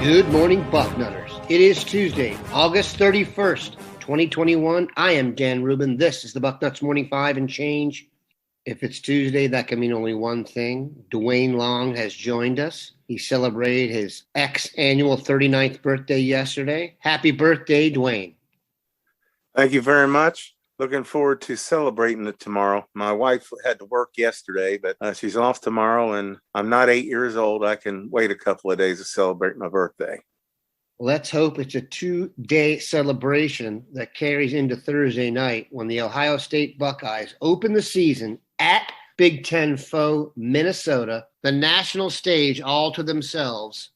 Good morning, Bucknutters. It is Tuesday, August 31st, 2021. I am Dan Rubin. This is the Bucknuts Morning 5 and change. If it's Tuesday, that can mean only one thing. Duane Long has joined us. He celebrated his annual 39th birthday yesterday. Happy birthday, Duane. Thank you very much. Looking forward to celebrating it tomorrow. My wife had to work yesterday, but she's off tomorrow, and I'm not 8 years old. I can wait a couple of days to celebrate my birthday. Let's hope it's a 2-day celebration that carries into Thursday night when the Ohio State Buckeyes open the season at Big Ten foe Minnesota, the national stage all to themselves.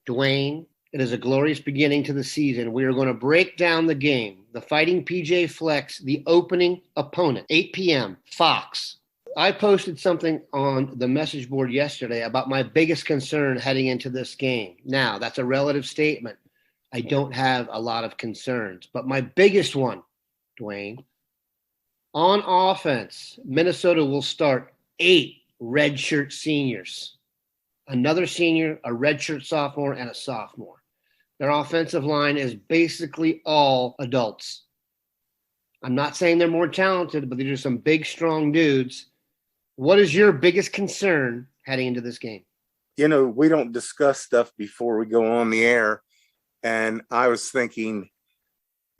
Duane, it is a glorious beginning to the season. We are going to break down the game. The Fighting PJ Flex, the opening opponent, 8 p.m., Fox. I posted something on the message board yesterday about my biggest concern heading into this game. Now, that's a relative statement. I don't have a lot of concerns. But my biggest one, Duane, on offense, Minnesota will start 8 redshirt seniors. Another senior, a redshirt sophomore, and a sophomore. Their offensive line is basically all adults. I'm not saying they're more talented, but these are some big, strong dudes. What is your biggest concern heading into this game? You know, we don't discuss stuff before we go on the air. And I was thinking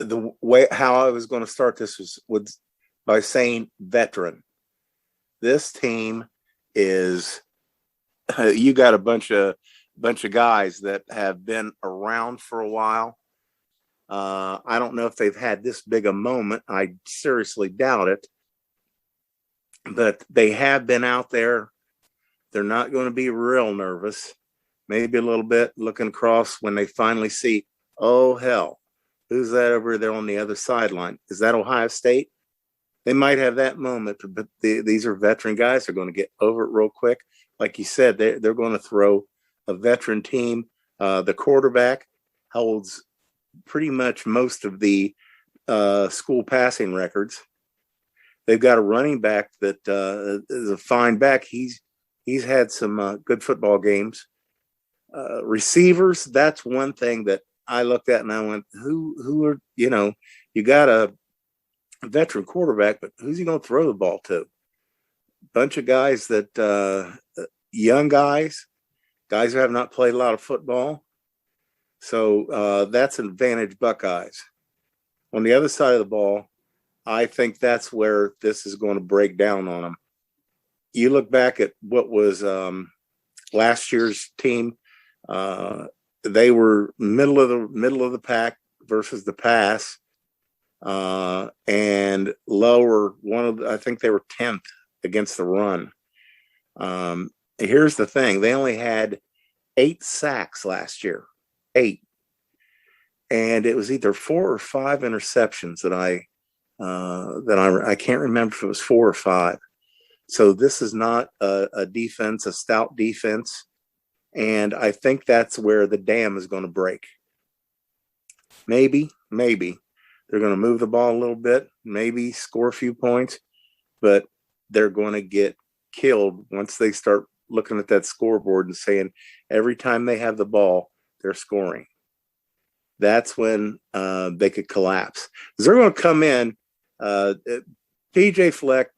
the way how I was going to start this was by saying veteran. This team is, you got a bunch of guys that have been around for a while. I don't know if they've had this big a moment. I seriously doubt it. But they have been out there. They're not going to be real nervous. Maybe a little bit looking across when they finally see, oh, hell, who's that over there on the other sideline? Is that Ohio State? They might have that moment, but these are veteran guys. They're going to get over it real quick. Like you said, they're going to throw a veteran team. The quarterback holds pretty much most of the school passing records. They've got a running back that is a fine back. He's had some good football games. Receivers, that's one thing that I looked at and I went, who are, you got a veteran quarterback, but who's he going to throw the ball to? Bunch of guys that young guys who have not played a lot of football. So that's an advantage Buckeyes. On the other side of the ball, I think that's where this is going to break down on them. You look back at what was last year's team. They were middle of the pack versus the pass, and lower. I think they were 10th against the run. Here's the thing: they only had 8 sacks last year, 8, and it was either 4 or 5 interceptions that I can't remember if it was 4 or 5. So this is not a defense, a stout defense. And I think that's where the dam is going to break. Maybe they're going to move the ball a little bit, maybe score a few points, but they're going to get killed once they start looking at that scoreboard and saying every time they have the ball, they're scoring. That's when they could collapse. Because they're going to come in. PJ Fleck,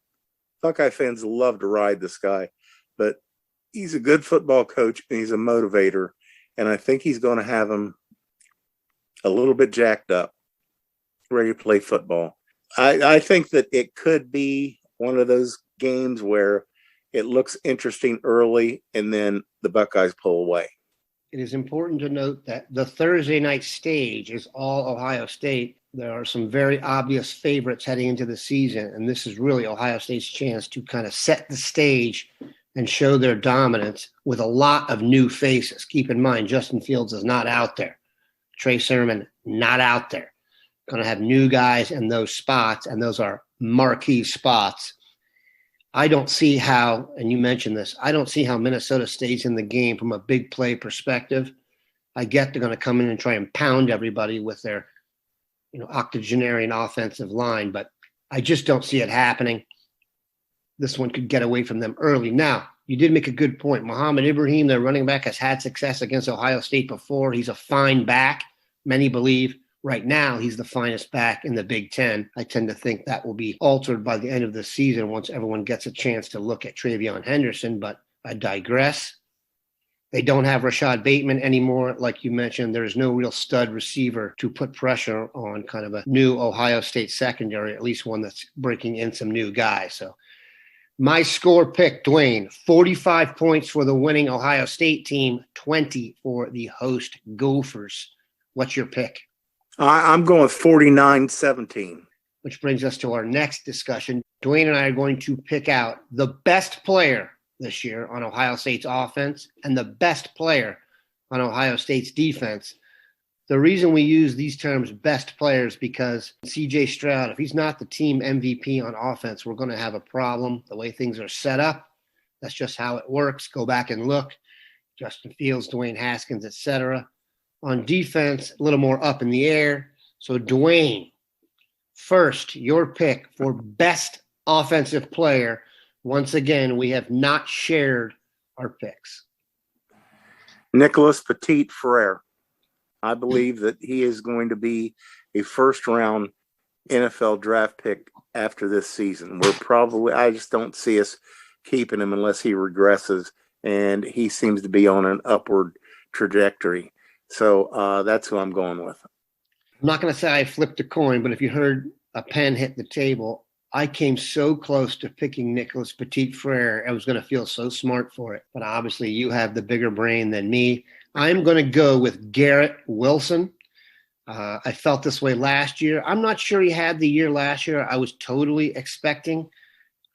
Buckeye fans love to ride this guy, but he's a good football coach and he's a motivator. And I think he's going to have him a little bit jacked up, ready to play football. I think that it could be one of those games where it looks interesting early and then the Buckeyes pull away. It is important to note that the Thursday night stage is all Ohio State. There are some very obvious favorites heading into the season, and this is really Ohio State's chance to kind of set the stage and show their dominance with a lot of new faces. Keep in mind, Justin Fields is not out there. Trey Sermon, not out there. Going to have new guys in those spots, and those are marquee spots. I don't see how, and you mentioned this, I don't see how Minnesota stays in the game from a big play perspective. I get they're going to come in and try and pound everybody with their octogenarian offensive line, but I just don't see it happening. This one could get away from them early. Now, You did make a good point. Mohamed Ibrahim, their running back, has had success against Ohio State before. He's a fine back. Many believe right now he's the finest back in the Big Ten. I tend to think that will be altered by the end of the season once everyone gets a chance to look at Travion Henderson, but I digress. They don't have Rashad Bateman anymore. Like you mentioned, there's no real stud receiver to put pressure on kind of a new Ohio State secondary, at least one that's breaking in some new guys. So my score pick, Duane, 45 points for the winning Ohio State team, 20 for the host Gophers. What's your pick? I'm going 49-17. Which brings us to our next discussion. Duane and I are going to pick out the best player this year on Ohio State's offense and the best player on Ohio State's defense. The reason we use these terms best players because CJ Stroud, if he's not the team MVP on offense, we're going to have a problem. The way things are set up, that's just how it works. Go back and look. Justin Fields, Dwayne Haskins, etc. On defense, a little more up in the air. So Duane, first, your pick for best offensive player. Once again, we have not shared our picks. Nicholas Petit-Frere. I believe that he is going to be a first-round NFL draft pick after this season. I just don't see us keeping him unless he regresses, and he seems to be on an upward trajectory. So that's who I'm going with. I'm not going to say I flipped a coin, but if you heard a pen hit the table, I came so close to picking Nicholas Petit-Frere. I was going to feel so smart for it, but obviously you have the bigger brain than me. I'm going to go with Garrett Wilson. I felt this way last year. I'm not sure he had the year last year I was totally expecting.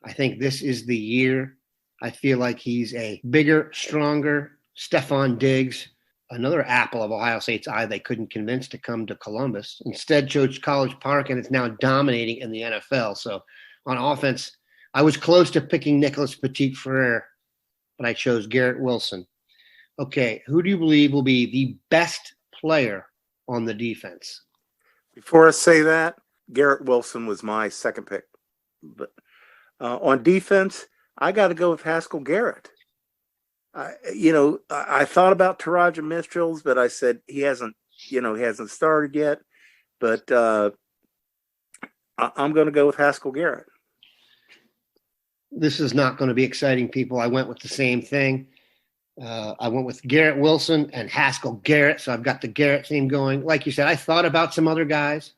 I think this is the year. I feel like he's a bigger, stronger Stephon Diggs, another apple of Ohio State's eye they couldn't convince to come to Columbus. Instead, chose College Park, and it's now dominating in the NFL. So on offense, I was close to picking Nicholas Petit-Frere, but I chose Garrett Wilson. Okay, who do you believe will be the best player on the defense? Before I say that, Garrett Wilson was my second pick. But on defense, I got to go with Haskell Garrett. I thought about Taraja Mitchell's, but I said he hasn't started yet. But I'm going to go with Haskell Garrett. This is not going to be exciting, people. I went with the same thing. I went with Garrett Wilson and Haskell Garrett, so I've got the Garrett theme going. Like you said, I thought about some other guys.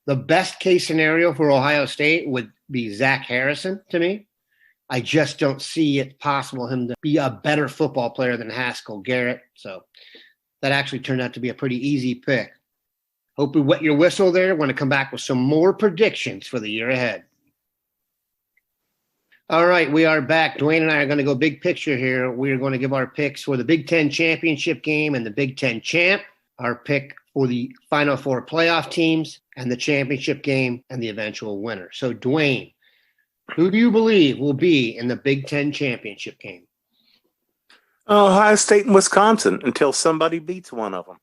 The best case scenario for Ohio State would be Zach Harrison to me. I just don't see it possible him to be a better football player than Haskell Garrett. So that actually turned out to be a pretty easy pick. Hope we wet your whistle there. Want to come back with some more predictions for the year ahead. All right, we are back. Duane and I are going to go big picture here. We are going to give our picks for the Big Ten championship game and the Big Ten champ, our pick for the Final Four playoff teams, and the championship game and the eventual winner. So, Duane, who do you believe will be in the Big Ten championship game? Ohio State and Wisconsin until somebody beats one of them.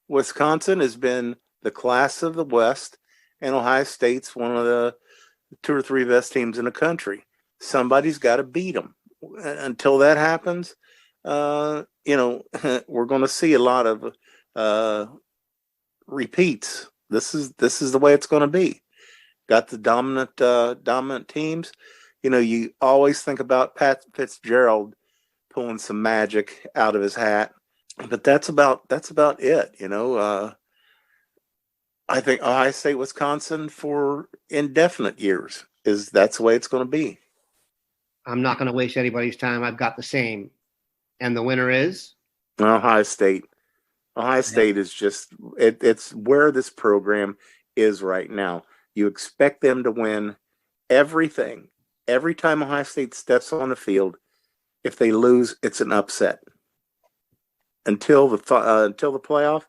Wisconsin has been the class of the West, and Ohio State's one of the 2 or 3 best teams in the country. Somebody's got to beat them. Until that happens, we're going to see a lot of repeats. This is the way it's going to be. Got the dominant teams. You always think about Pat Fitzgerald pulling some magic out of his hat, but that's about it. I think Ohio State, Wisconsin for indefinite years that's the way it's going to be. I'm not going to waste anybody's time. I've got the same. And the winner is? Ohio State. Ohio State is just, it's where this program is right now. You expect them to win everything. Every time Ohio State steps on the field, if they lose, it's an upset. Until the playoff,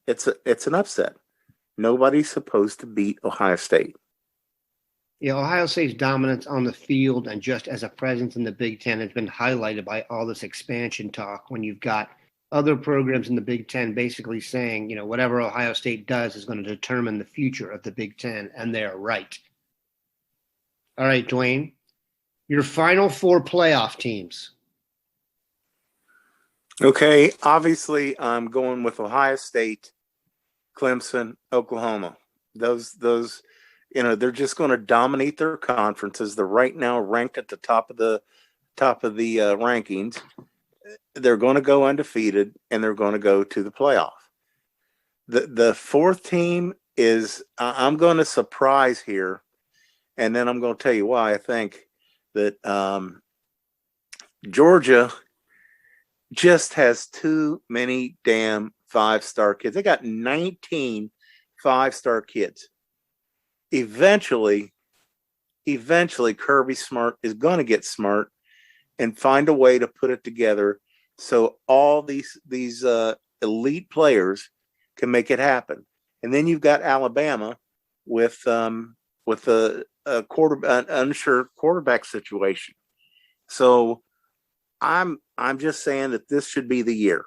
it's an upset. Nobody's supposed to beat Ohio State. Yeah, Ohio State's dominance on the field and just as a presence in the Big Ten has been highlighted by all this expansion talk when you've got other programs in the Big Ten basically saying, whatever Ohio State does is going to determine the future of the Big Ten, and they're right. All right, Duane, Your final four playoff teams. Okay, obviously I'm going with Ohio State, Clemson, Oklahoma. Those they're just going to dominate their conferences. They're right now ranked at the top of the rankings. They're going to go undefeated, and they're going to go to the playoff. The fourth team is I'm going to surprise here, and then I'm going to tell you why I think that Georgia just has too many damn 5-star kids. They got 19 5-star kids. Eventually Kirby Smart is going to get smart and find a way to put it together so all these elite players can make it happen. And then you've got Alabama with an unsure quarterback situation. So I'm just saying that this should be the year.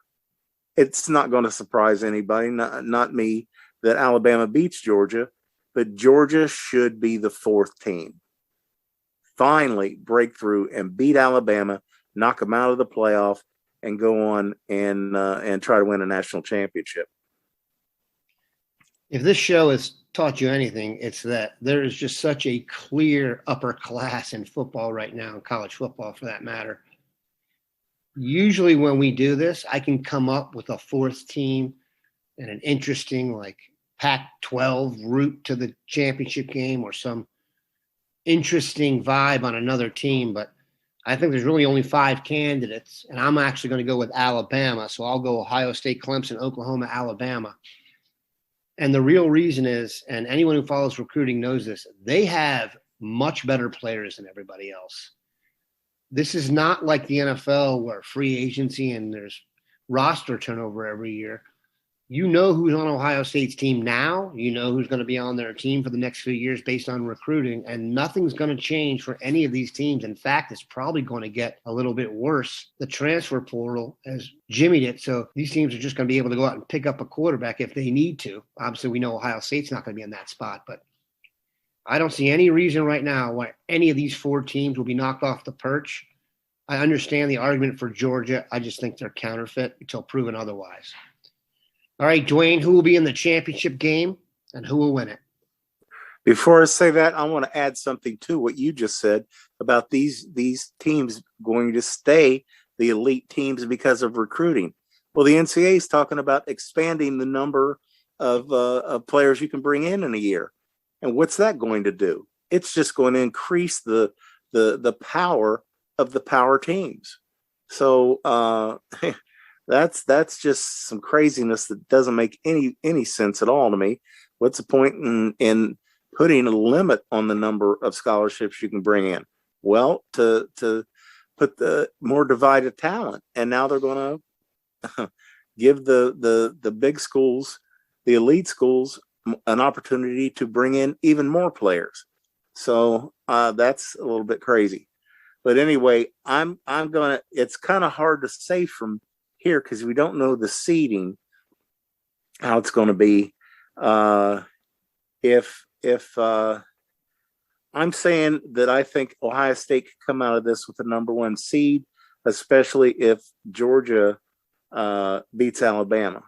It's not going to surprise anybody, not me, that Alabama beats Georgia, but Georgia should be the fourth team. Finally break through and beat Alabama, knock them out of the playoff, and go on and try to win a national championship. If this show has taught you anything, it's that there is just such a clear upper class in football right now, in college football for that matter. Usually when we do this, I can come up with a fourth team and an interesting like Pac-12 route to the championship game or some interesting vibe on another team. But I think there's really only 5 candidates, and I'm actually going to go with Alabama. So I'll go Ohio State, Clemson, Oklahoma, Alabama. And the real reason is, and anyone who follows recruiting knows this, they have much better players than everybody else. This is not like the NFL where free agency and there's roster turnover every year. You know who's on Ohio State's team now. You know who's going to be on their team for the next few years based on recruiting, and nothing's going to change for any of these teams. In fact, it's probably going to get a little bit worse. The transfer portal has jimmied it, so these teams are just going to be able to go out and pick up a quarterback if they need to. Obviously, we know Ohio State's not going to be in that spot, but I don't see any reason right now why any of these 4 teams will be knocked off the perch. I understand the argument for Georgia. I just think they're counterfeit until proven otherwise. All right, Duane, who will be in the championship game and who will win it? Before I say that, I want to add something to what you just said about these teams going to stay the elite teams because of recruiting. Well, the NCAA is talking about expanding the number of players you can bring in a year. And what's that going to do? It's just going to increase the power of the power teams. So that's just some craziness that doesn't make any sense at all to me. What's the point in putting a limit on the number of scholarships you can bring in? Well, to put the more divided talent. And now they're going to give the big schools, the elite schools, an opportunity to bring in even more players. So that's a little bit crazy. But anyway, I'm gonna. It's kind of hard to say from here because we don't know the seeding, how it's going to be. If I'm saying that I think Ohio State could come out of this with the number 1 seed, especially if Georgia beats Alabama.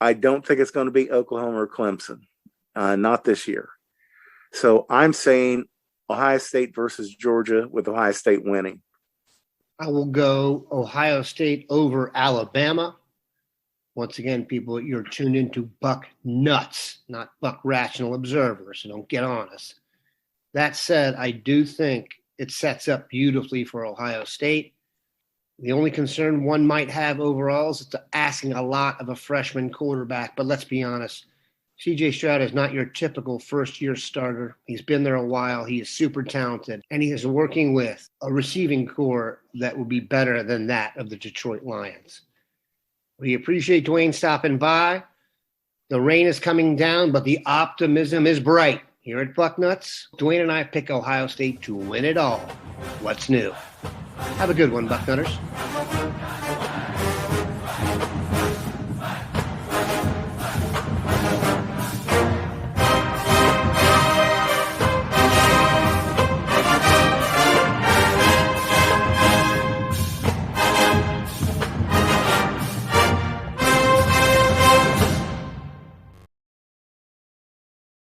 I don't think it's going to be Oklahoma or Clemson, not this year. So I'm saying Ohio State versus Georgia with Ohio State winning. I will go Ohio State over Alabama. Once again, people, you're tuned into Bucknuts, not Buck Rational Observer, so don't get on us. That said, I do think it sets up beautifully for Ohio State. The only concern one might have overall is it's asking a lot of a freshman quarterback, but let's be honest. C.J. Stroud is not your typical first-year starter. He's been there a while. He is super talented, and he is working with a receiving core that will be better than that of the Detroit Lions. We appreciate Duane stopping by. The rain is coming down, but the optimism is bright. Here at Bucknuts, Duane and I pick Ohio State to win it all. What's new? Have a good one, Bucknutters.